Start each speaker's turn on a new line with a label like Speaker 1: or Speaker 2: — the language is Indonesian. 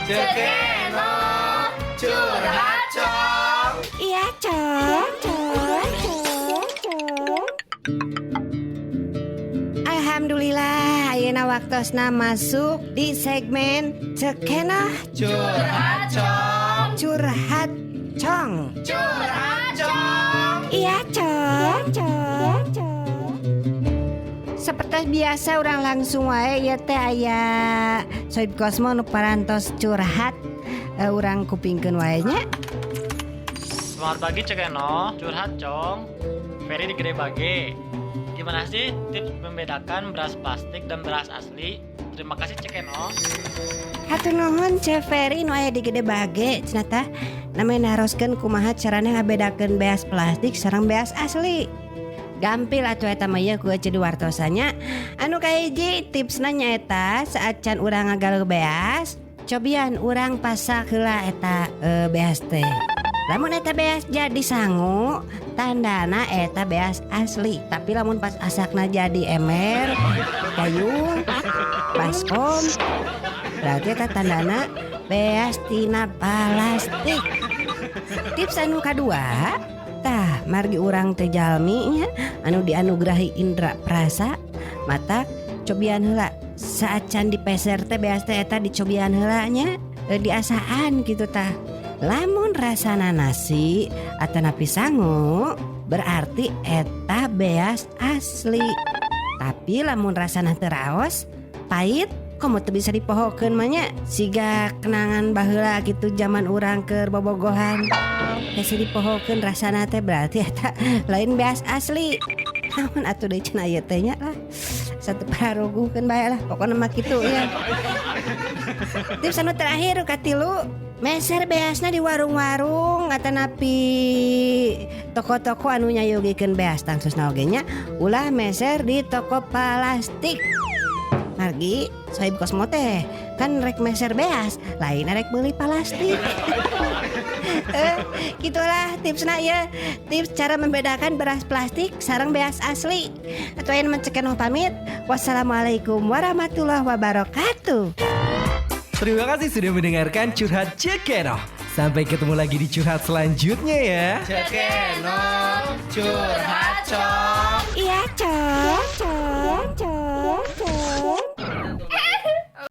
Speaker 1: Cekeno curhat cong.
Speaker 2: Iya cong. Alhamdulillah ayeuna waktosna masuk di segmen Cekeno
Speaker 1: Curhat cong.
Speaker 2: curhat cong.
Speaker 1: Curhat cong.
Speaker 2: Iya cong. Seperti biasa orang langsung wae ya teh aya Soib Kosmo nu parantos curhat urang kupingkeun wae nya.
Speaker 3: Selamat pagi Cekeno, curhat cong. Ferry di Gede Bage. Gimana sih tips membedakan beras plastik dan beras asli? Terima kasih Cekeno.
Speaker 2: Hatur nuhun Cek Ferry nu aya di Gede Bage cenah tah. Namanya naroskeun kumaha carana ngabedakeun beas plastik sareng beas asli. Gampil atuh eta mah ye ku cedu wartosanya. Anu kahiji tipsna nyaeta saat can urang ngagaluh beas, cobian urang pasak heula eta beas teh. Lamun eta beas jadi sangu, tandana eta beas asli. Tapi lamun pas asakna jadi emer, gayung, baskom, berarti eta tandana beas tina plastik. Tips anu kadua, tah margi urang teh jalmi nya anu dianugerahi indra prasa, mata cobian heula saat can dipeser teh beas teh eta dicobian heula nya diasaan gitu tah. Lamun rasana nasi atanapi sangu berarti eta beas asli. Tapi lamun rasana teu raos, pahit, komo teu bisa dipohokeun mah nya siga kenangan baheula gitu zaman urang keur bobogohan. Hese dipohokeun rasana teh berarti eta lain beas asli. Namun atuh deui cenah ieu teh nya lah. Satu pararuguhkeun bae lah pokona mah kitu ya. Tips anu terakhir katilu, meser beasna di warung-warung atanapi toko-toko anu nyayogikeun beas tangsusna oge nya ulah meser di toko plastik. Margi Soib Kosmo teh kan rek meser beas, lain rek meuli plastik. Gitulah tipsna ya. Tips cara membedakan beras plastik sareng beas asli. Atuh aya Cekeno pamit. Wassalamualaikum warahmatullahi wabarakatuh.
Speaker 4: Terima kasih sudah mendengarkan Curhat Cekeno. Sampai ketemu lagi di curhat selanjutnya ya.
Speaker 1: Cekeno curhat cong.
Speaker 2: Iya cong.